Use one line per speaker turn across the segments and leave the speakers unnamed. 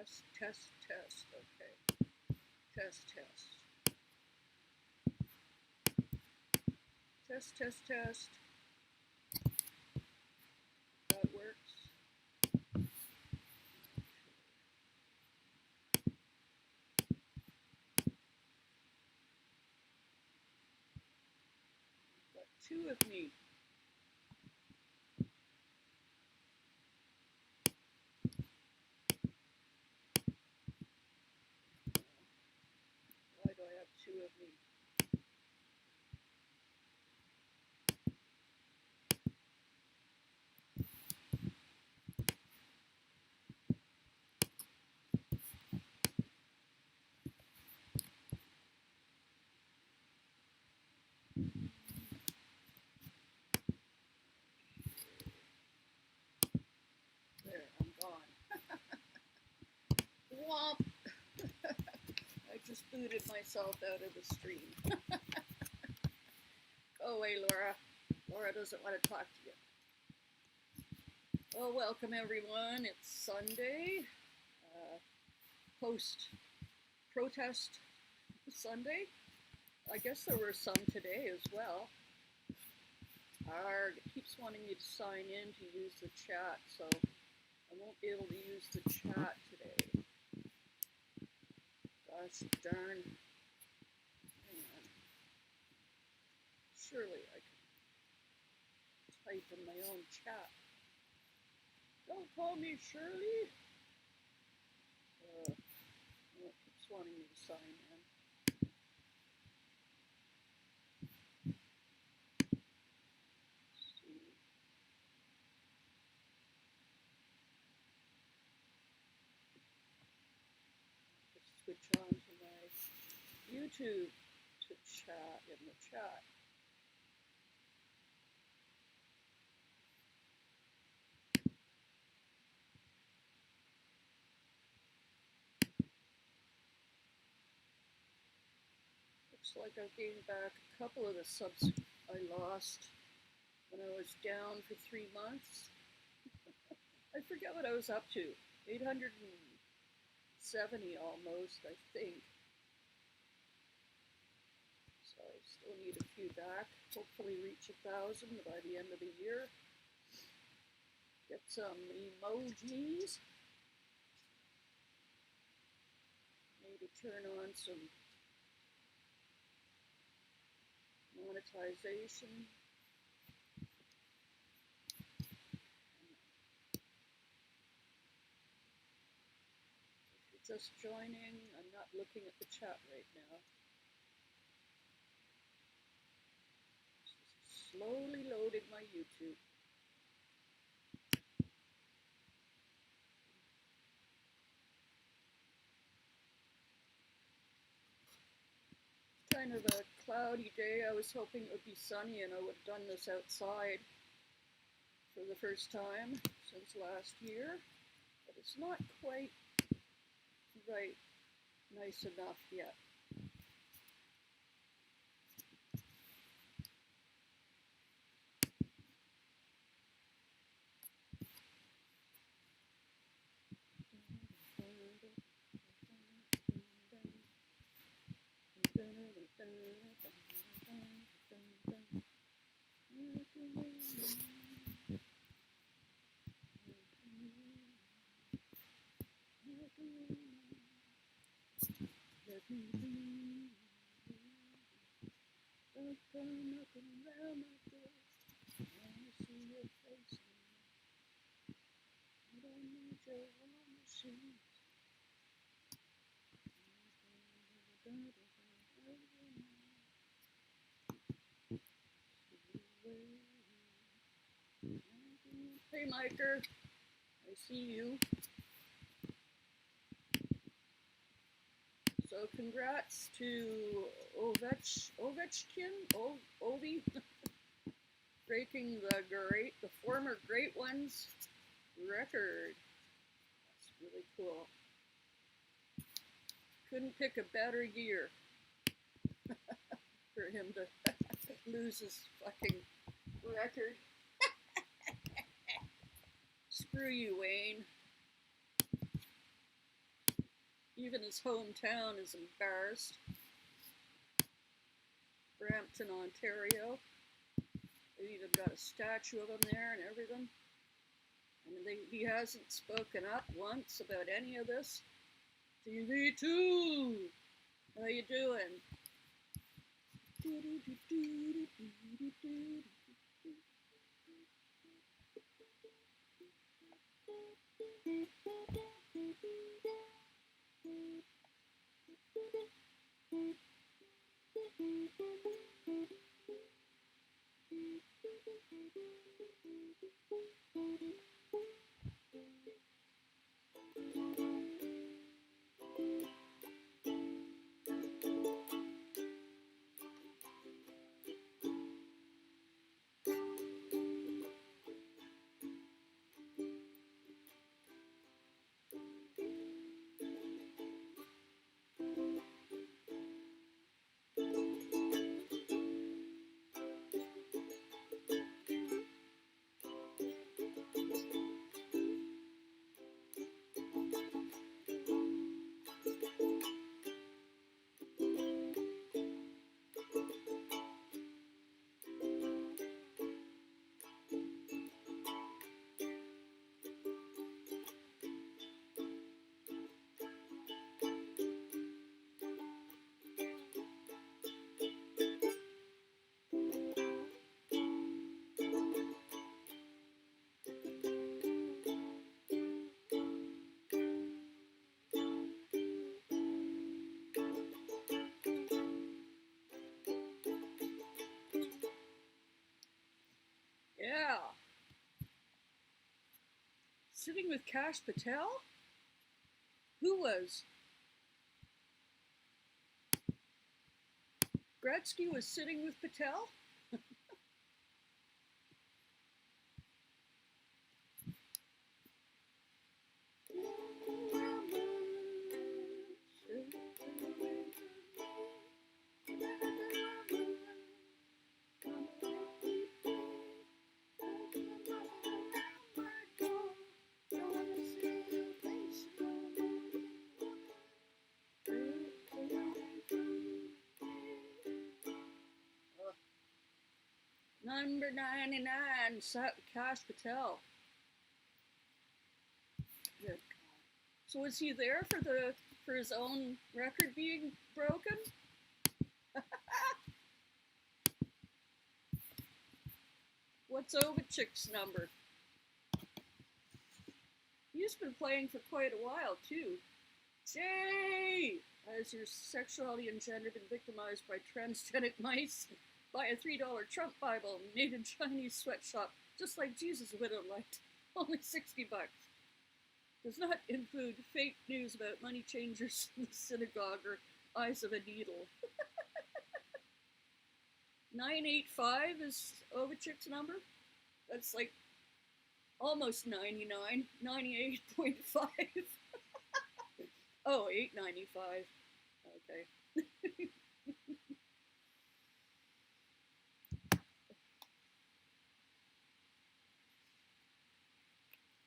Test, test, test. Okay. Test, test. Test, test, test. That works. Got two of me. Why do I have two of me? There, I'm gone. Womp! I just booted myself out of the stream. Go away, Laura. Laura doesn't want to talk to you. Well, welcome everyone. It's Sunday, post-protest Sunday. I guess there were some today as well. Arg, it keeps wanting me to sign in to use the chat, so I won't be able to use the chat today. Gosh darn. Hang on. Surely I can type in my own chat. Don't call me Shirley. It keeps wanting me to sign in. Let's see. Just switch on to my YouTube to chat in the chat. Looks like I've gained back a couple of the subs I lost when I was down for 3 months. I forget what I was up to. 870 almost, I think. So I still need a few back. Hopefully reach 1,000 by the end of the year. Get some emojis. Maybe turn on some monetization. If you're just joining, I'm not looking at the chat right now. Just slowly loading my YouTube. Kind of a cloudy day. I was hoping it would be sunny and I would have done this outside for the first time since last year, but it's not quite right nice enough yet. Don't come knocking around my door. I wanna see your face. I don't need your war machine. Hey, Miker. I see you. So congrats to Ovechkin, Ovi, breaking the former Great Ones record. That's really cool. Couldn't pick a better year for him to lose his fucking record. Screw you, Wayne. Even his hometown is embarrassed. Brampton, Ontario. They've even got a statue of him there and everything. And he hasn't spoken up once about any of this. TV2! How you doing? Yeah. Sitting with Kash Patel? Who was? Gretzky was sitting with Patel? Number 99, Kash Patel. Good God. So was he there for his own record being broken? What's Ovechyk's number? He's been playing for quite a while too. Jay! Has your sexuality and gender been victimized by transgenic mice? Buy a $3 Trump Bible made in Chinese sweatshop, just like Jesus would have liked. Only $60. Does not include fake news about money changers in the synagogue or eyes of a needle. 985 is Ovechyk's number. That's like almost 99, 98.5. Oh, 895. Okay.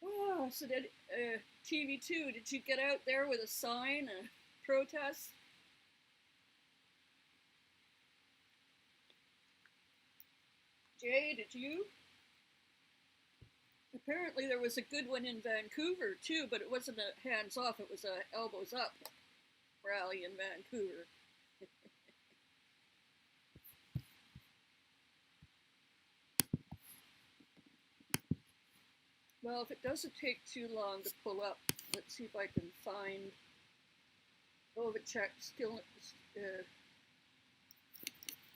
Oh, so did TV2, did you get out there with a sign, a protest? Jay, did you? Apparently there was a good one in Vancouver too, but it wasn't a hands off, it was a elbows up rally in Vancouver. Well, if it doesn't take too long to pull up, let's see if I can find Ovechek still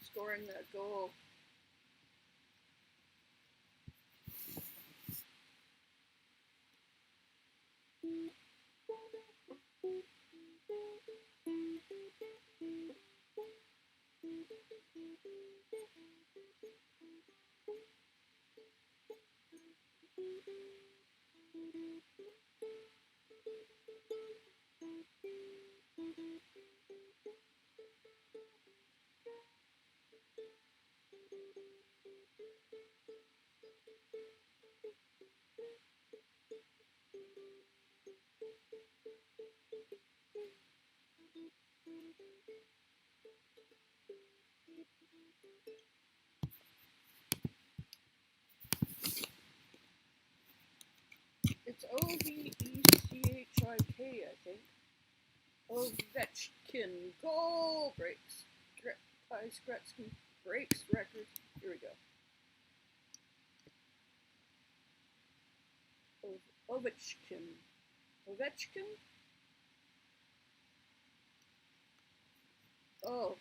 scoring that goal. It's Ovechik, I think. Ovechkin. Goal breaks. Ty Gretzky breaks records. Here we go. Ovechkin. Ovechkin? Oh.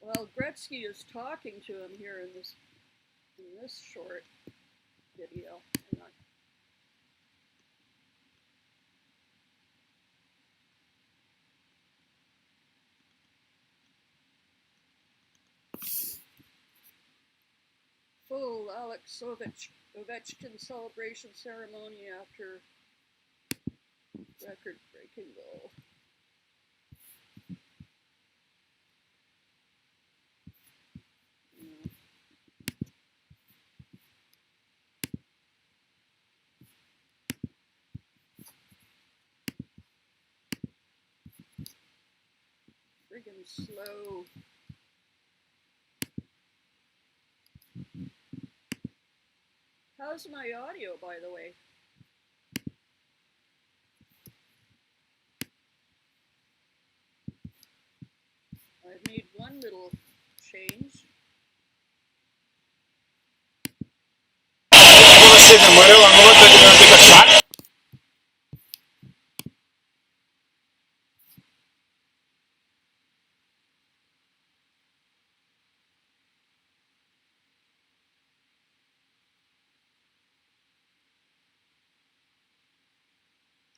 Well, Gretzky is talking to him here in this short video. Hang on. Full Alex Ovechkin celebration ceremony after record-breaking goal. Friggin' slow. How's my audio, by the way? I've made one little change.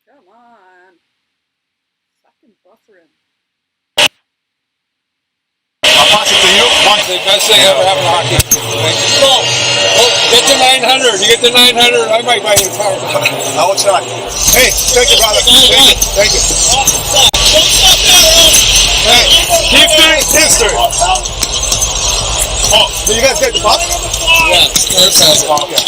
Come on. Fucking buffering.
I'll pass it to you. The best thing ever happened to hockey. Oh, get to 900. You get to 900, I might buy you a car. I will try. Hey, thank you, brother. Thank you. Hey, keep doing history. Oh, so you guys get the puck? Yeah, first half. Okay.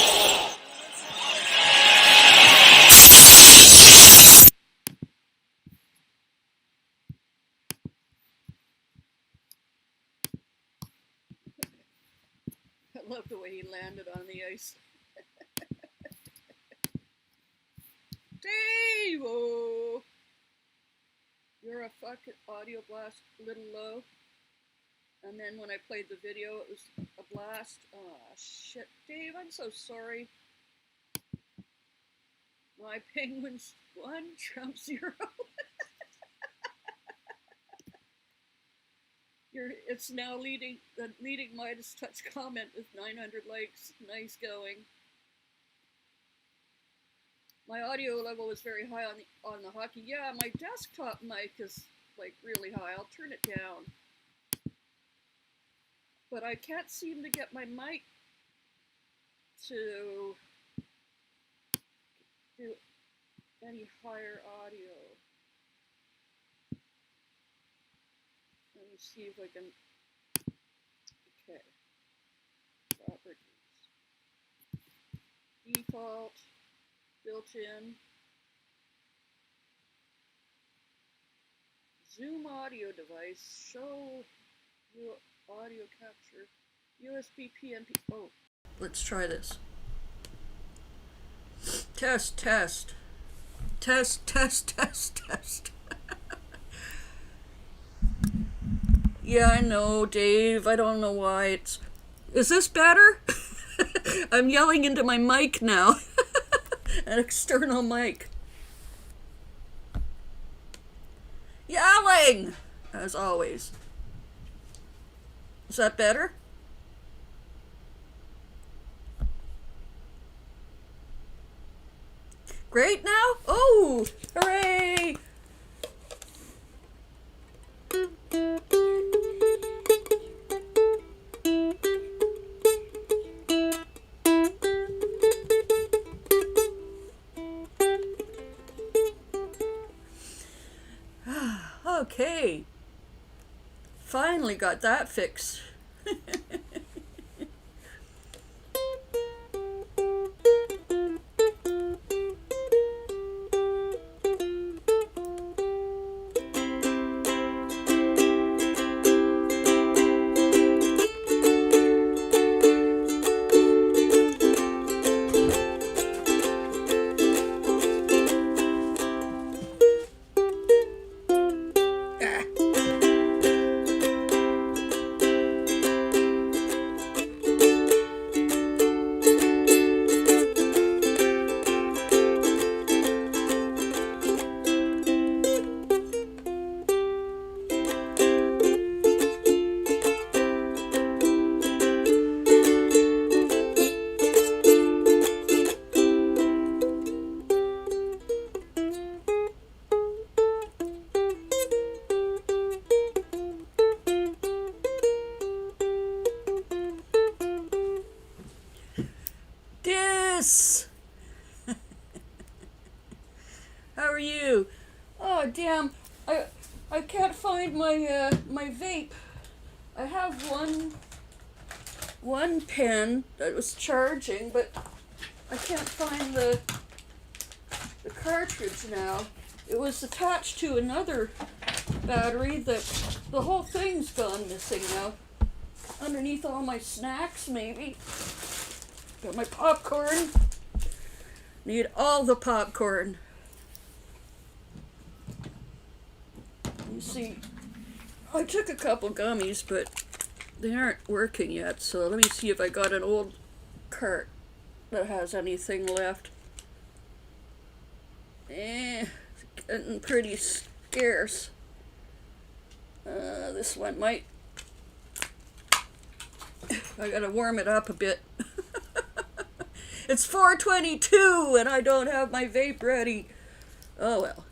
I love the way he landed on the ice. Dave-o! You're a fucking audio blast, a little low. And then when I played the video, it was a blast. Oh, shit. Dave, I'm so sorry. My Penguins 1, Trump 0. It's now leading Midas Touch comment with 900 likes. Nice going. My audio level was very high on the hockey. Yeah, my desktop mic is like really high. I'll turn it down. But I can't seem to get my mic to do any higher audio. Let me see if I can. Okay. Properties. Default. Built-in. Zoom audio device. Show you audio capture. USB PNP. Oh. Let's try this. Test, test. Test, test, test, test. Yeah, I know, Dave. I don't know why it's... Is this better? I'm yelling into my mic now. An external mic. Yelling! As always. Is that better? Great now? Oh! Hooray! Okay. Finally got that fixed. can't find my my vape. I have one pen that was charging, but I can't find the cartridge now. It was attached to another battery that the whole thing's gone missing now. Underneath all my snacks, maybe. Got my popcorn. Need all the popcorn. You see, I took a couple gummies, but they aren't working yet, so let me see if I got an old cart that has anything left. It's getting pretty scarce. This one might. I gotta warm it up a bit. It's 4:22 and I don't have my vape ready. Oh well.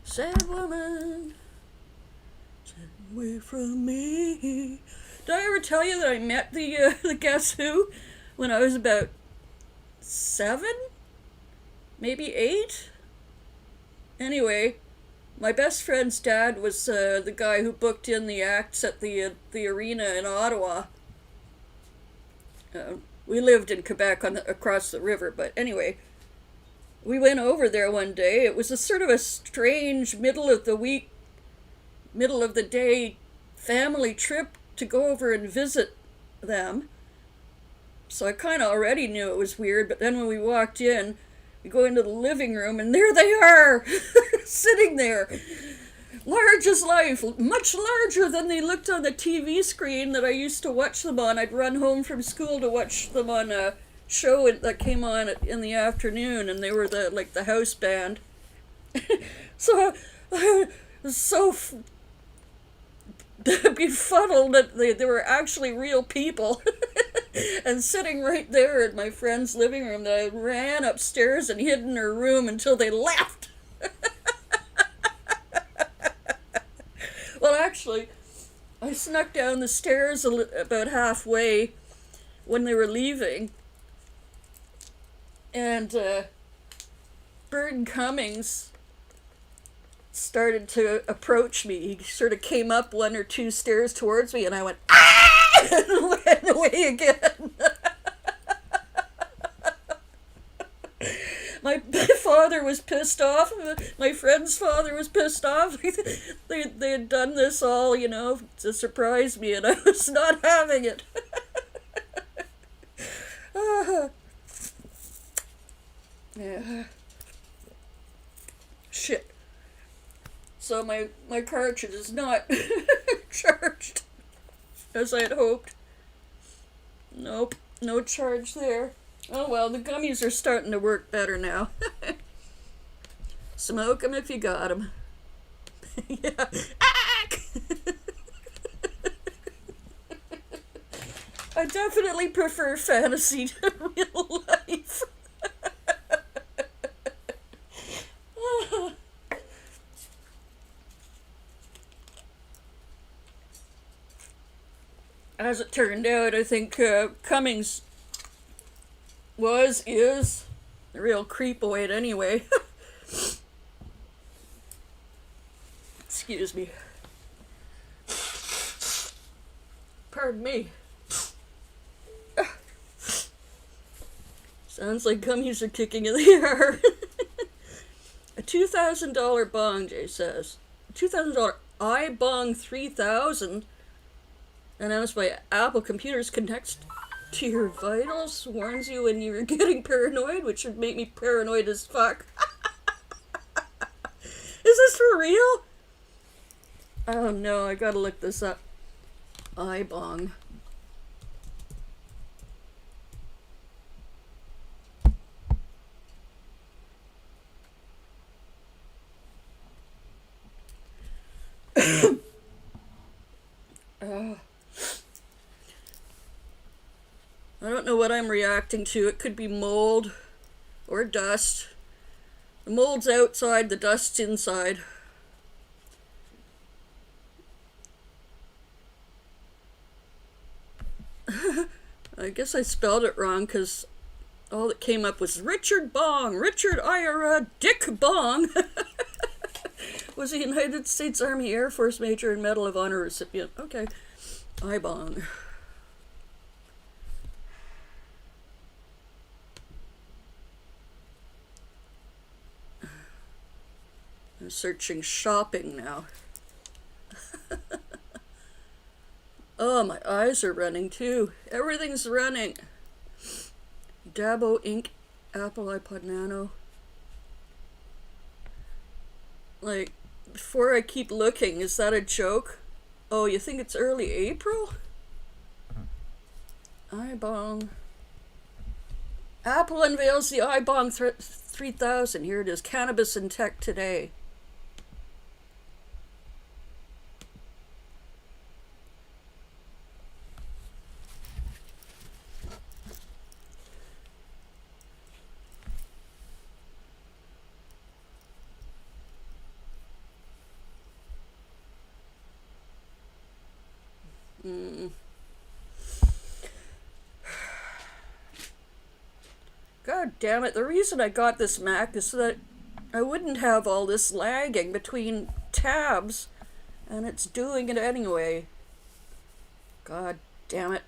Sad woman, stay away from me. Did I ever tell you that I met the Guess Who when I was about 7? Maybe 8? Anyway, my best friend's dad was the guy who booked in the acts at the arena in Ottawa. We lived in Quebec across the river, but anyway, we went over there one day. It was a sort of a strange middle of the day family trip to go over and visit them. So I kind of already knew it was weird, but then when we walked in, we go into the living room, and there they are, sitting there, large as life, much larger than they looked on the TV screen that I used to watch them on. I'd run home from school to watch them on a show that came on in the afternoon, and they were the house band. So I was so befuddled that they were actually real people. And sitting right there in my friend's living room, that I ran upstairs and hid in her room until they left. Well, actually, I snuck down the stairs about halfway when they were leaving, and Burton Cummings started to approach me. He sort of came up 1 or 2 stairs towards me, and I went, "Ah!" and ran away again. My father was pissed off. My friend's father was pissed off. They had done this all, to surprise me, and I was not having it. Yeah. Shit. So my cartridge is not charged as I had hoped. Nope, no charge there. Oh well, the gummies are starting to work better now. Smoke 'em if you got 'em. Yeah. I definitely prefer fantasy to real life. As it turned out, I think Cummings is a real creepoid anyway. Excuse me. Pardon me. Sounds like gummies are kicking in the air. A $2,000 bong, Jay says. $2,000 iBong 3000, announced by Apple Computers, connects to your vitals, warns you when you're getting paranoid, which would make me paranoid as fuck. Is this for real? Oh no, I gotta look this up. iBong. I don't know what I'm reacting to. It could be mold or dust. The mold's outside, the dust's inside. I guess I spelled it wrong because all that came up was Richard Bong. Richard Ira Dick Bong was a United States Army Air Force Major and Medal of Honor recipient. Okay, I Bong. I'm searching shopping now. Oh, my eyes are running too. Everything's running. Dabo Inc. Apple iPod Nano. Like, before I keep looking, is that a joke? Oh, you think it's early April? iBong. Apple unveils the iBong 3000. Here it is. Cannabis and Tech Today. God damn it, the reason I got this Mac is so that I wouldn't have all this lagging between tabs, and it's doing it anyway. God damn it.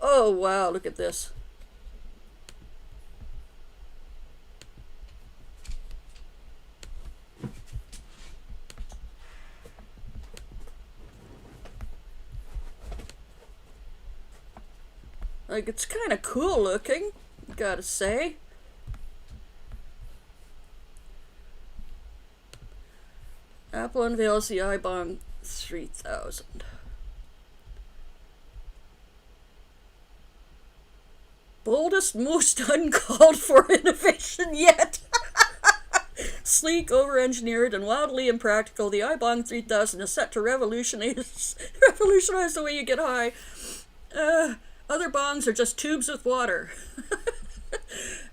Oh wow, look at this. Like, it's kind of cool looking, gotta say. Apple unveils the iBong 3000. Boldest, most uncalled for innovation yet. Sleek, over-engineered, and wildly impractical, the iBong 3000 is set to revolutionize the way you get high. Other bongs are just tubes with water.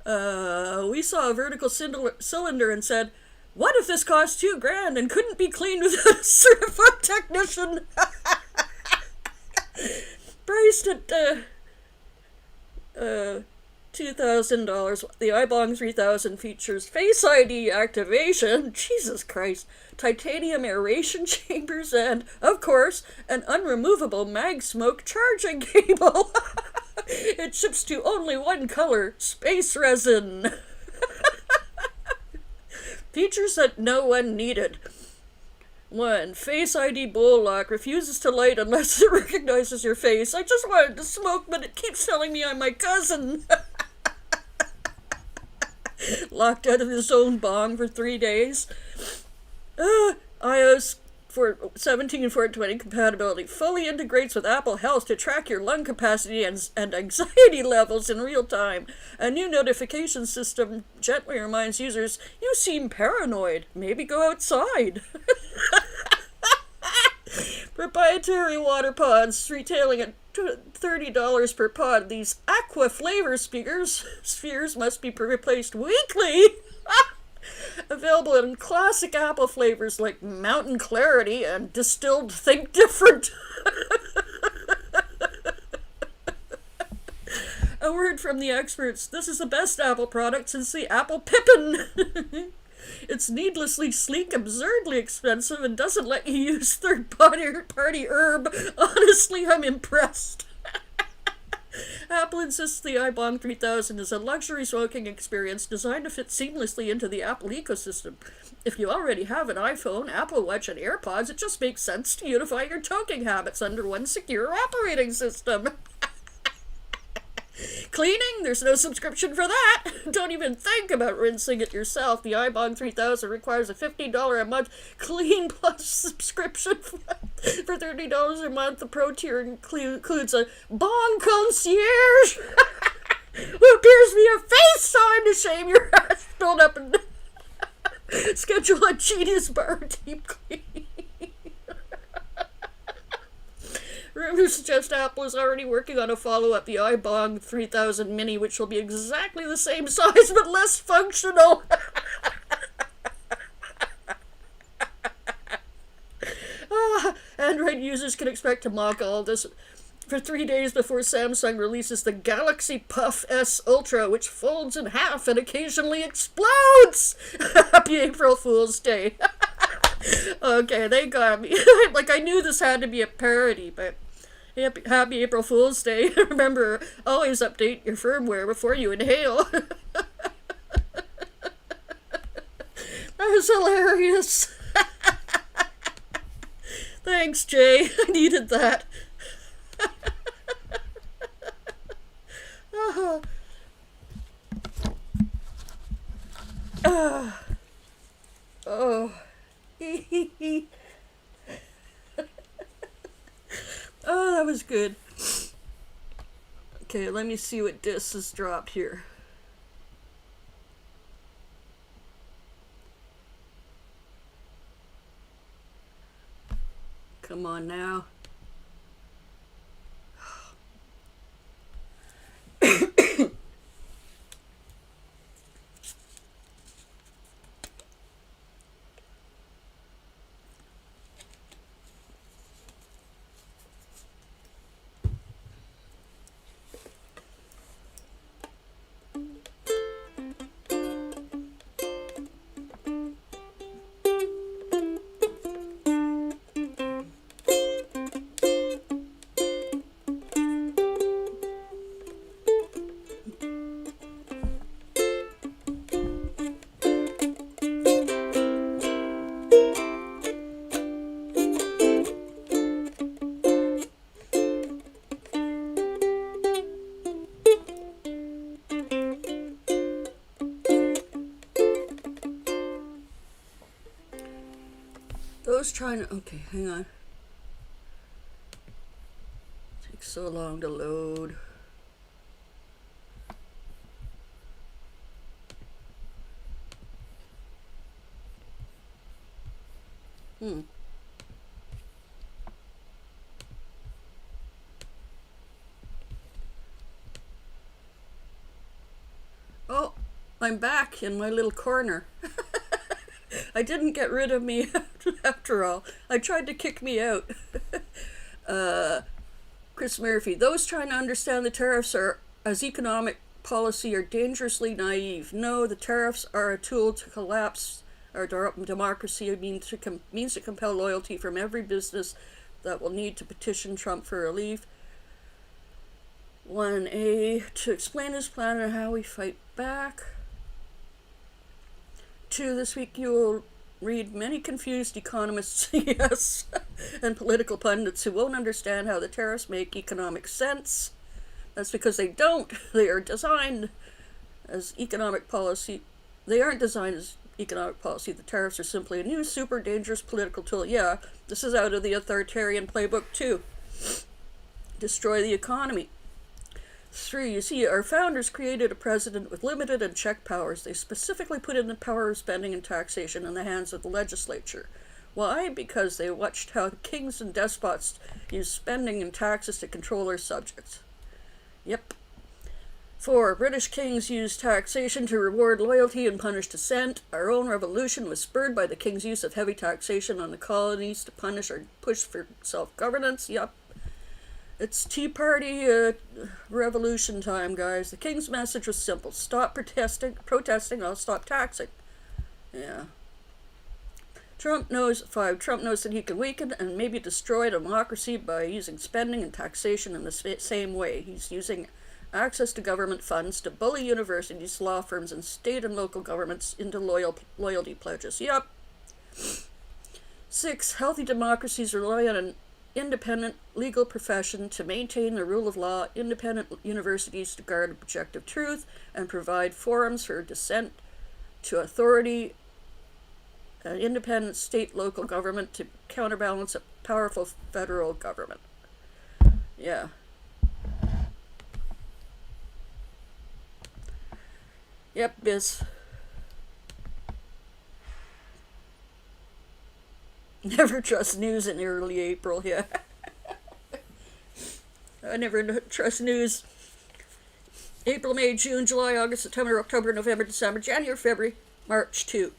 We saw a vertical cylinder and said, what if this cost $2,000 and couldn't be cleaned without a certified technician? Priced at $2,000, the iBong 3000 features Face ID activation, Jesus Christ, titanium aeration chambers, and, of course, an unremovable MagSmoke charging cable. It ships to only one color, space resin. Features that no one needed. 1. Face ID bowl lock refuses to light unless it recognizes your face. I just wanted to smoke, but it keeps telling me I'm my cousin. Locked out of his own bong for 3 days. iOS 17.420 compatibility fully integrates with Apple Health to track your lung capacity and anxiety levels in real time. A new notification system gently reminds users, you seem paranoid. Maybe go outside. Proprietary water pods retailing at $30 per pod. These aqua flavor spheres must be replaced weekly. Available in classic Apple flavors like Mountain Clarity and Distilled Think Different. A word from the experts. This is the best Apple product since the Apple Pippin. It's needlessly sleek, absurdly expensive, and doesn't let you use third-party herb. Honestly, I'm impressed. Apple insists the iBong 3000 is a luxury smoking experience designed to fit seamlessly into the Apple ecosystem. If you already have an iPhone, Apple Watch, and AirPods, it just makes sense to unify your toking habits under one secure operating system. Cleaning? There's no subscription for that. Don't even think about rinsing it yourself. The iBong 3000 requires a $50 a month Clean Plus subscription for $30 a month. The Pro tier includes a Bong concierge who appears via FaceTime to shame your ass filled up and schedule a Genius Bar deep clean. Rumors suggest Apple is already working on a follow-up, the iBong 3000 Mini, which will be exactly the same size but less functional. Android users can expect to mock all this for 3 days before Samsung releases the Galaxy Puff S Ultra, which folds in half and occasionally explodes. Happy April Fool's Day. Okay, they got me. Like, I knew this had to be a parody, but happy April Fool's Day. Remember, always update your firmware before you inhale. That was hilarious. Thanks, Jay. I needed that. Oh, oh, that was good. Okay, let me see what disc has dropped here. Come on now. Those trying to, okay, hang on. Takes so long to load. Oh, I'm back in my little corner. I didn't get rid of me after all. I tried to kick me out. Chris Murphy, those trying to understand the tariffs as economic policy are dangerously naive. No, the tariffs are a tool to collapse our democracy. It means to compel loyalty from every business that will need to petition Trump for relief. 1A, to explain his plan and how we fight back. 2, this week you will read many confused economists, yes, and political pundits who won't understand how the tariffs make economic sense. That's because they don't. They are designed as economic policy. They aren't designed as economic policy. The tariffs are simply a new super dangerous political tool. Yeah, this is out of the authoritarian playbook too. Destroy the economy. 3, you see, our founders created a president with limited and check powers. They specifically put in the power of spending and taxation in the hands of the legislature. Why? Because they watched how kings and despots use spending and taxes to control their subjects. Yep. 4, British kings used taxation to reward loyalty and punish dissent. Our own revolution was spurred by the king's use of heavy taxation on the colonies to punish or push for self-governance. Yep. It's Tea Party revolution time, guys. The king's message was simple. Stop protesting, I'll stop taxing. Yeah. 5, Trump knows that he can weaken and maybe destroy democracy by using spending and taxation in the same way. He's using access to government funds to bully universities, law firms, and state and local governments into loyalty pledges. Yep. 6, healthy democracies rely on an independent legal profession to maintain the rule of law, independent universities to guard objective truth, and provide forums for dissent to authority, an independent state local government to counterbalance a powerful federal government. Yeah. Yep, Biz. Never trust news in early April, yeah. I never trust news. April, May, June, July, August, September, October, November, December, January, February, March, too.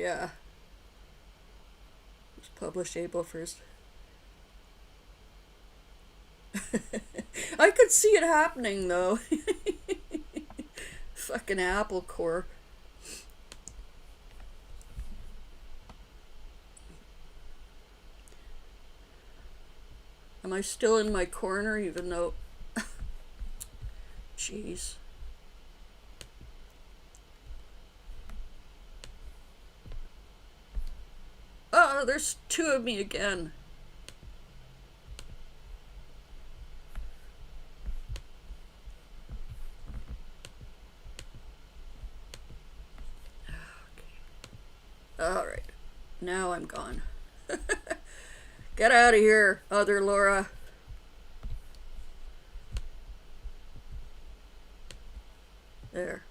yeah. It was published April 1st. I could see it happening, though. Fucking Apple Corps. Am I still in my corner, even though... Jeez. Oh, there's two of me again. Alright. Now I'm gone. Get out of here, other Laura. There.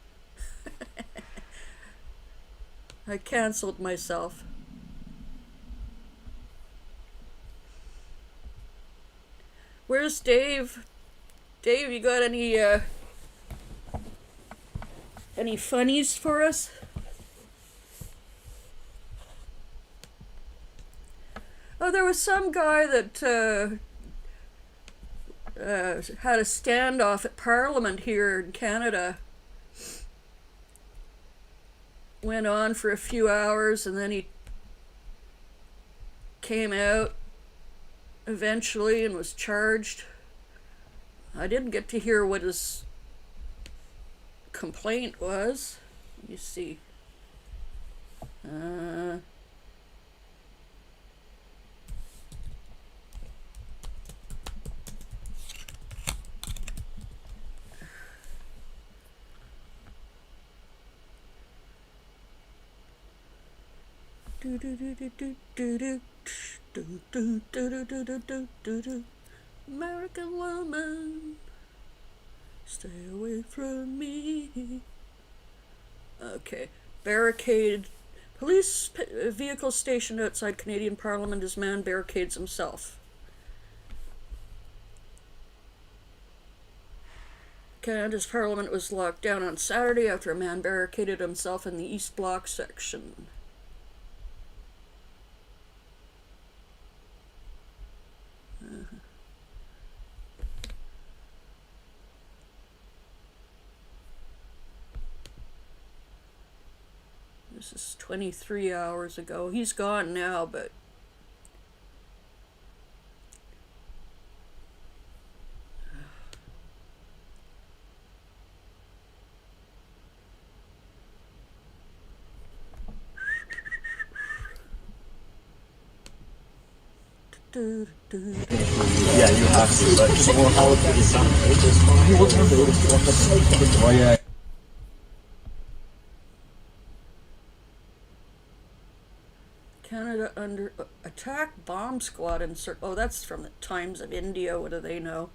I canceled myself. Where's Dave? Dave, you got any funnies for us? Oh, there was some guy that had a standoff at Parliament here in Canada. Went on for a few hours and then he came out eventually and was charged. I didn't get to hear what his complaint was. Let me see. American woman, stay away from me. Okay, barricade. Police vehicle stationed outside Canadian Parliament as man barricades himself. Canada's Parliament was locked down on Saturday after a man barricaded himself in the East Block section. This is 23 hours ago. He's gone now, but
Yeah, you have to, but just more how it is. Oh, yeah.
Canada under attack bomb squad in oh, that's from the Times of India. What do they know?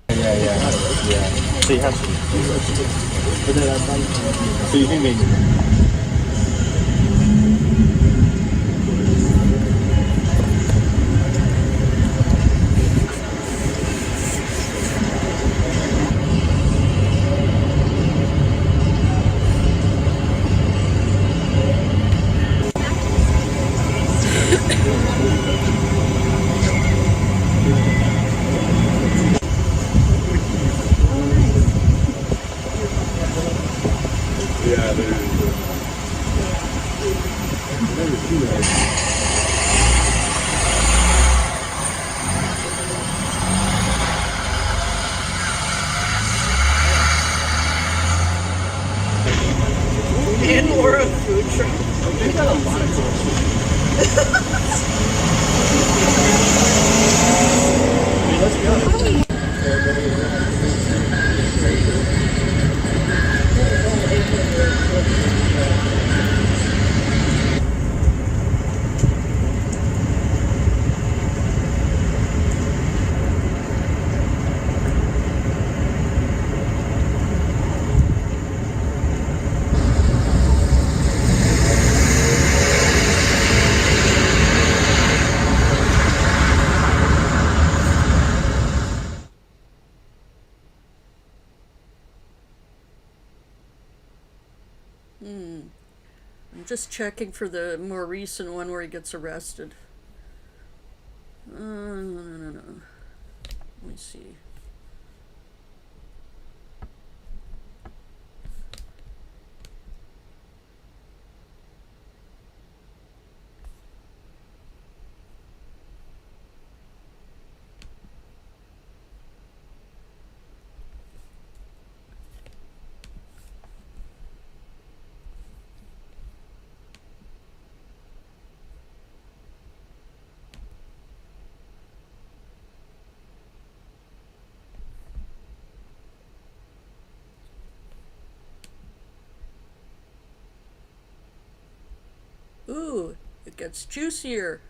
Yeah. So you have to. So you think maybe.
And or a food truck.
They got a lot of let's go.
Just checking for the more recent one where he gets arrested. No. Let me see. Ooh, it gets juicier.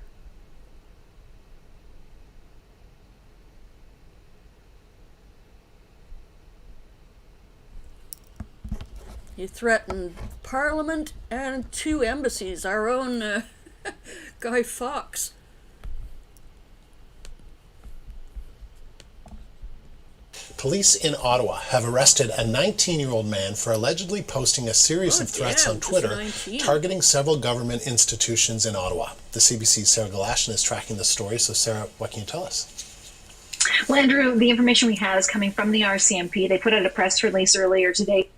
He threatened Parliament and 2 embassies, our own Guy Fawkes.
Police in Ottawa have arrested a 19-year-old man for allegedly posting a series of threats on Twitter targeting several government institutions in Ottawa. The CBC's Sarah Galashan is tracking the story. So, Sarah, what can you tell us?
Well, Andrew, the information we have is coming from the RCMP. They put out a press release earlier today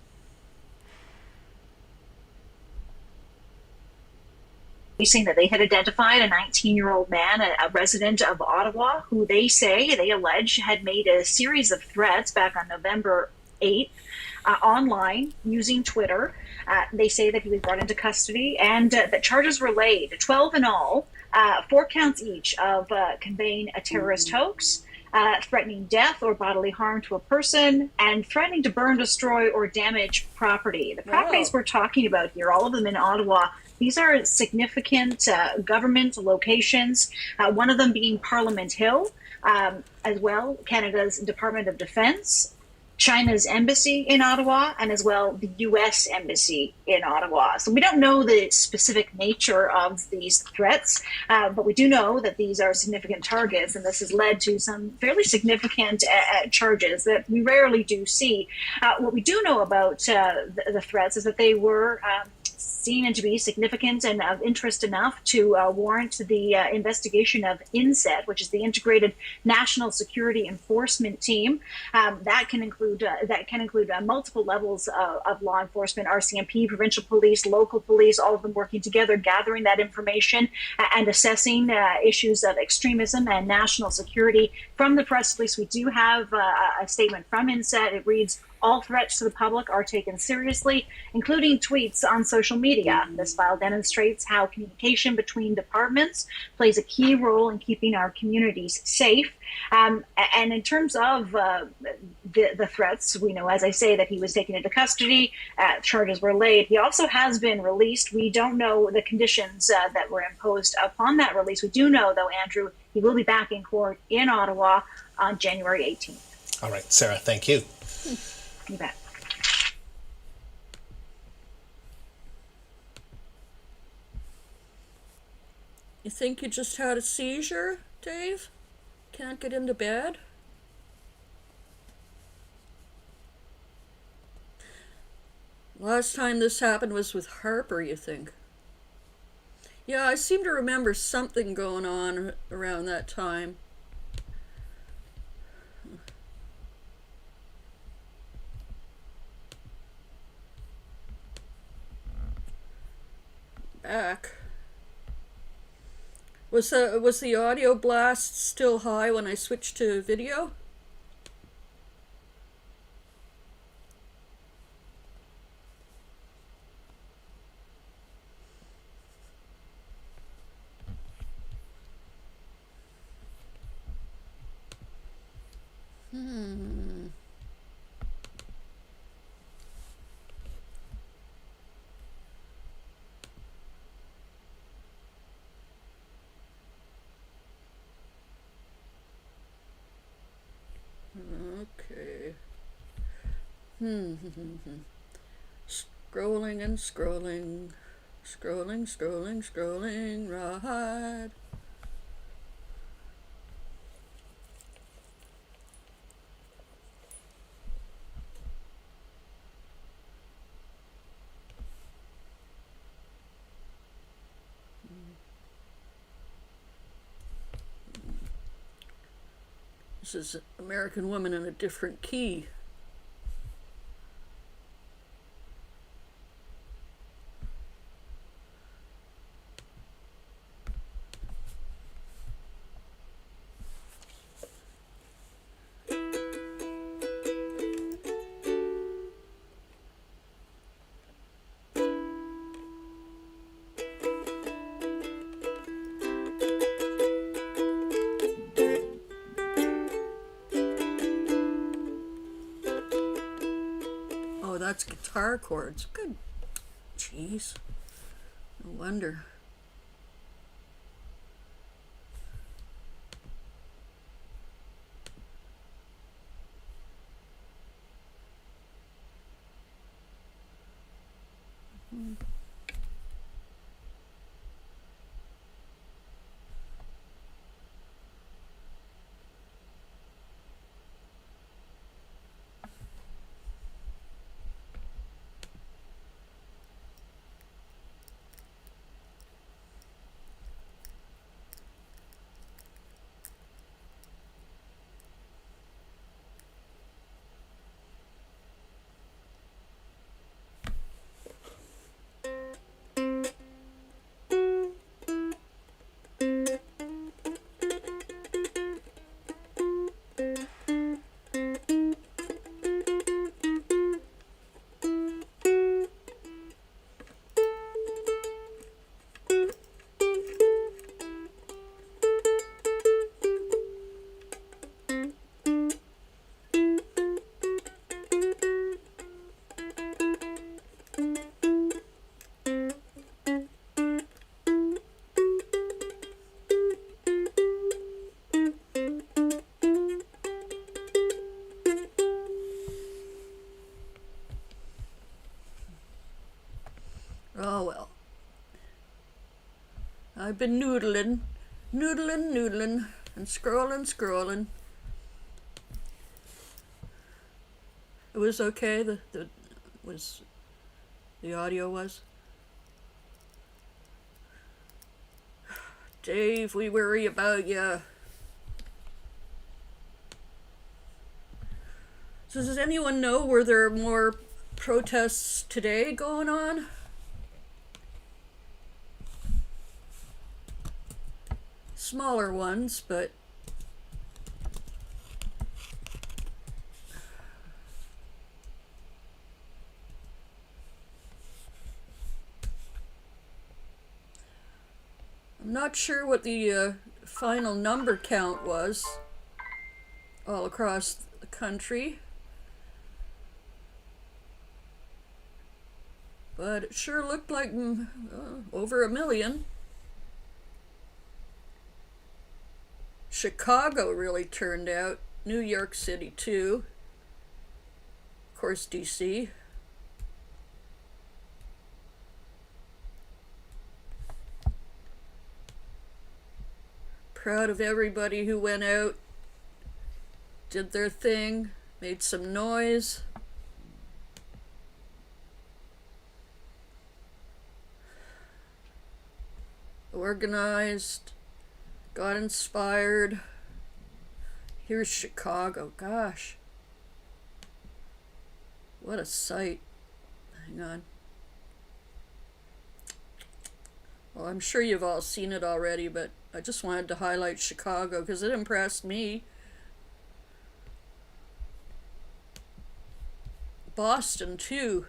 saying that they had identified a 19-year-old man, a resident of Ottawa, who they allege, had made a series of threats back on November 8th online using Twitter. They say that he was brought into custody and that charges were laid, 12 in all, 4 counts each of conveying a terrorist hoax, threatening death or bodily harm to a person, and threatening to burn, destroy, or damage property. The properties we're talking about here, all of them in Ottawa, these are significant government locations, one of them being Parliament Hill, as well, Canada's Department of Defense, China's embassy in Ottawa, and as well the U.S. embassy in Ottawa. So we don't know the specific nature of these threats, but we do know that these are significant targets, and this has led to some fairly significant charges that we rarely do see. What we do know about the threats is that they were seen to be significant and of interest enough to warrant the investigation of INSET, which is the Integrated National Security Enforcement Team. That can include multiple levels of law enforcement: RCMP, provincial police, local police, all of them working together, gathering that information and assessing issues of extremism and national security. From the press release, we do have a statement from INSET. It reads, "All threats to the public are taken seriously, including tweets on social media. This file demonstrates how communication between departments plays a key role in keeping our communities safe." And in terms of the threats, we know, as I say, that he was taken into custody, charges were laid. He also has been released. We don't know the conditions that were imposed upon that release. We do know, though, Andrew, he will be back in court in Ottawa on January 18th.
All right, Sarah, thank you.
You bet.
You think you just had a seizure, Dave? Can't get into bed? Last time this happened was with Harper, you think? Yeah, I seem to remember something going on around that time. Back. Was the audio blast still high when I switched to video? Okay. Scrolling and scrolling. Scrolling, right. This is American Woman in a different key. Oh, that's guitar chords. Good. Jeez. No wonder. Oh well. I've been noodling, and scrolling. It was okay. The audio was. Dave, we worry about ya. So does anyone know, were there more protests today going on? Smaller ones, but I'm not sure what the final number count was all across the country, but it sure looked like over 1 million. Chicago really turned out. New York City too. Of course, DC. Proud of everybody who went out, did their thing, made some noise. Organized. Got inspired. Here's Chicago. Gosh. What a sight. Hang on. Well, I'm sure you've all seen it already, but I just wanted to highlight Chicago because it impressed me. Boston, too.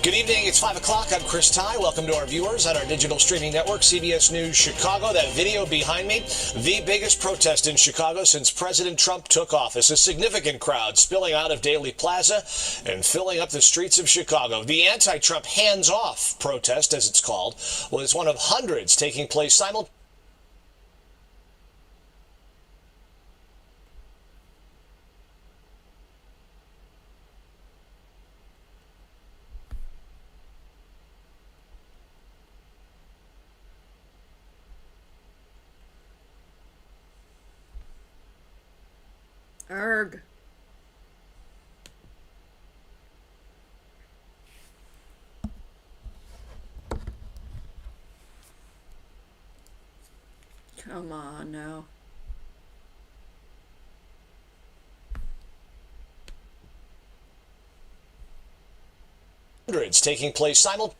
Good evening. It's 5 o'clock. I'm Chris Ty. Welcome to our viewers on our digital streaming network, CBS News Chicago. That video behind me, the biggest protest in Chicago since President Trump took office. A significant crowd spilling out of Daley Plaza and filling up the streets of Chicago. The anti-Trump hands-off protest, as it's called, was one of hundreds taking place simultaneously.
Arg. Come on now.
Hundreds taking place simultaneously.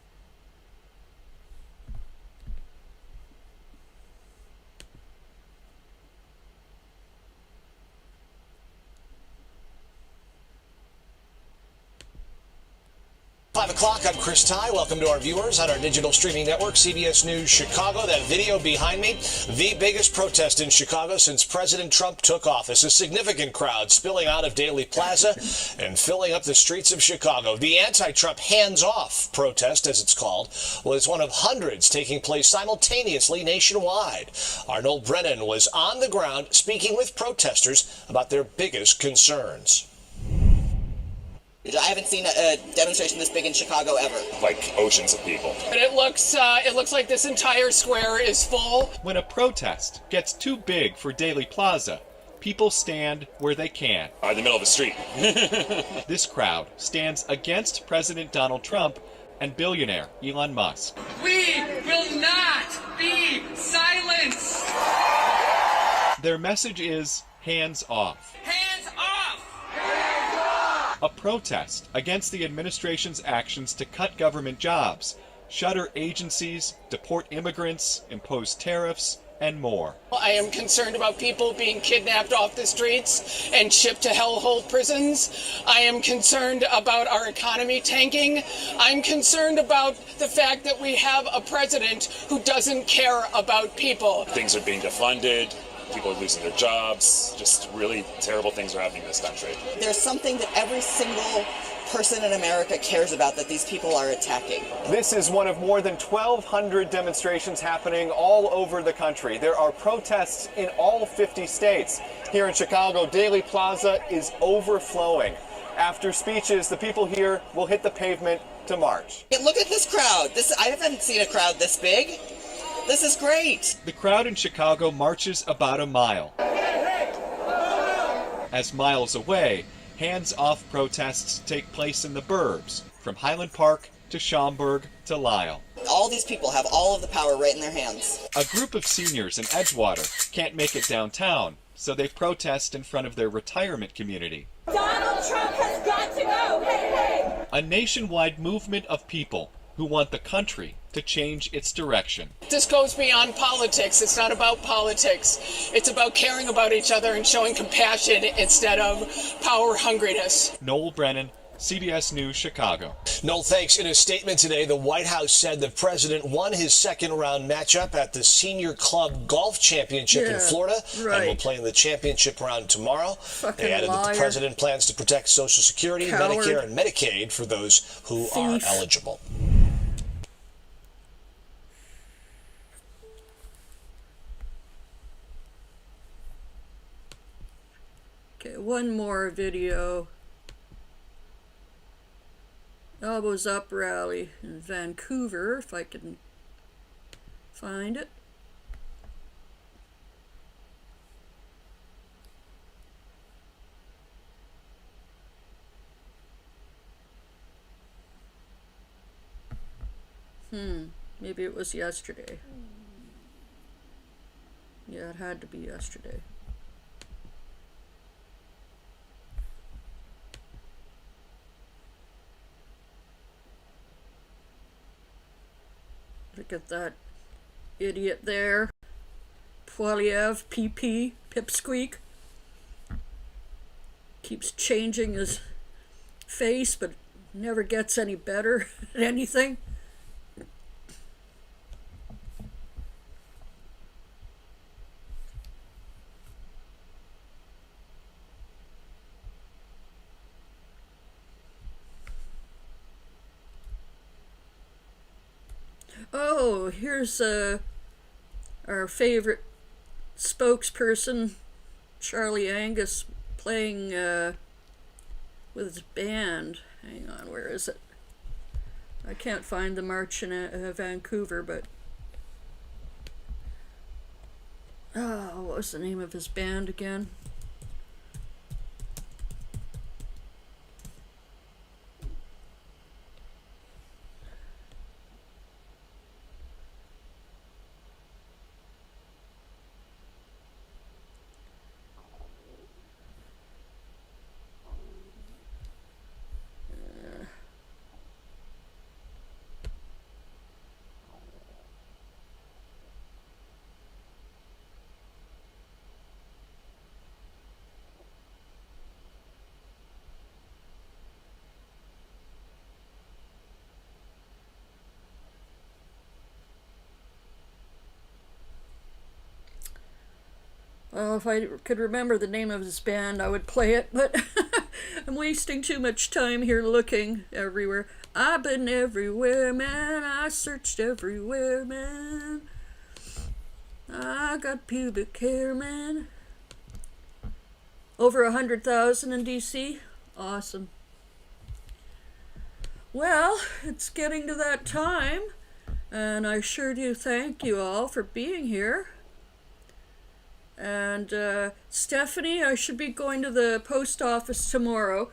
5 o'clock, I'm Chris Ty. Welcome to our viewers on our digital streaming network, CBS News Chicago. That video behind me, the biggest protest in Chicago since President Trump took office. A significant crowd spilling out of Daley Plaza and filling up the streets of Chicago. The anti-Trump hands-off protest, as it's called, was one of hundreds taking place simultaneously nationwide. Arnold Brennan was on the ground speaking with protesters about their biggest concerns.
I haven't seen a demonstration this big in Chicago ever.
Like oceans of people.
And it looks like this entire square is full.
When a protest gets too big for Daley Plaza, people stand where they can.
In the middle of the street.
This crowd stands against President Donald Trump and billionaire Elon Musk.
We will not be silenced.
Their message is hands off.
Hands off!
A protest against the administration's actions to cut government jobs, shutter agencies, deport immigrants, impose tariffs, and more.
I am concerned about people being kidnapped off the streets and shipped to hellhole prisons. I am concerned about our economy tanking. I'm concerned about the fact that we have a president who doesn't care about people.
Things are being defunded. People are losing their jobs. Just really terrible things are happening in this country.
There's something that every single person in America cares about that these people are attacking.
This is one of more than 1,200 demonstrations happening all over the country. There are protests in all 50 states. Here in Chicago, Daley Plaza is overflowing. After speeches, the people here will hit the pavement to march.
Hey, look at this crowd. I haven't seen a crowd this big. This is great.
The crowd in Chicago marches about a mile. As miles away, hands-off protests take place in the burbs, from Highland Park to Schaumburg to Lisle.
All these people have all of the power right in their hands.
A group of seniors in Edgewater can't make it downtown, so they protest in front of their retirement community.
Donald Trump has got to go! Hey, hey!
A nationwide movement of people who want the country to change its direction.
This goes beyond politics. It's not about politics. It's about caring about each other and showing compassion instead of power hungriness.
Noel Brennan, CBS News, Chicago.
Noel, thanks. In a statement today, the White House said the president won his second-round matchup at the Senior Club Golf Championship in Florida and will play in the championship round tomorrow. They added that the president plans to protect Social Security, Medicare, and Medicaid for those who are eligible.
Okay, one more video. Elbows Up rally in Vancouver, if I can find it. Maybe it was yesterday. Yeah, it had to be yesterday. Look at that idiot there. Poiliev, PP, Pipsqueak. Keeps changing his face, but never gets any better at anything. Oh, here's our favorite spokesperson, Charlie Angus, playing with his band. Hang on, where is it? I can't find the march in Vancouver, but... Oh, what was the name of his band again? Well, if I could remember the name of his band, I would play it, but I'm wasting too much time here looking everywhere. I've been everywhere, man. I searched everywhere, man. I got pubic hair, man. Over 100,000 in DC. Awesome. Well, it's getting to that time, and I sure do thank you all for being here. And Stephanie, I should be going to the post office tomorrow.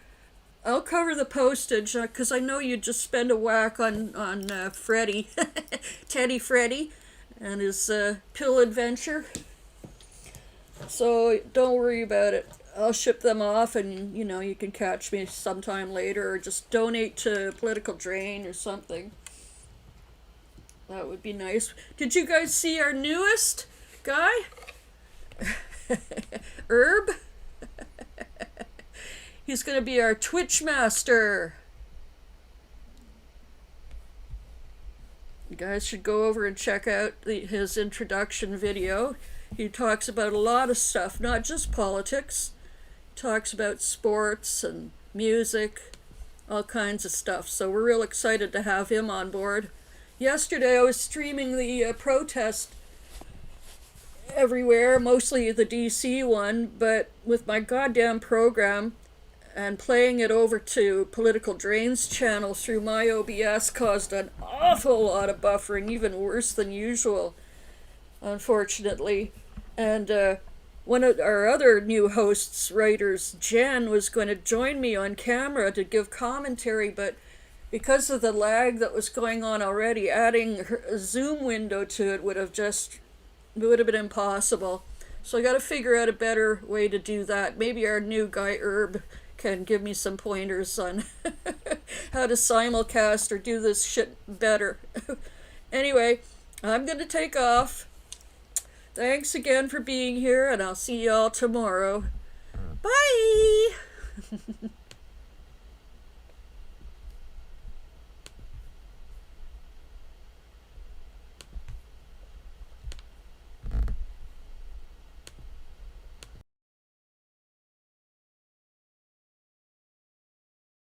I'll cover the postage because I know you just spend a whack on Freddy, Teddy Freddy, and his pill adventure. So don't worry about it. I'll ship them off, and you can catch me sometime later, or just donate to Political Drain or something. That would be nice. Did you guys see our newest guy? Herb? He's going to be our Twitch master. You guys should go over and check out his introduction video. He talks about a lot of stuff, not just politics. He talks about sports and music, all kinds of stuff. So we're real excited to have him on board. Yesterday I was streaming the protest everywhere, mostly the DC one, but with my goddamn program and playing it over to Political Drain's channel through my OBS caused an awful lot of buffering, even worse than usual, unfortunately. And one of our other new hosts, writers, Jen, was going to join me on camera to give commentary, but because of the lag that was going on already, adding a Zoom window to it would have been impossible. So I got to figure out a better way to do that. Maybe our new guy Herb can give me some pointers on how to simulcast or do this shit better. Anyway, I'm going to take off. Thanks again for being here, and I'll see y'all tomorrow. Bye!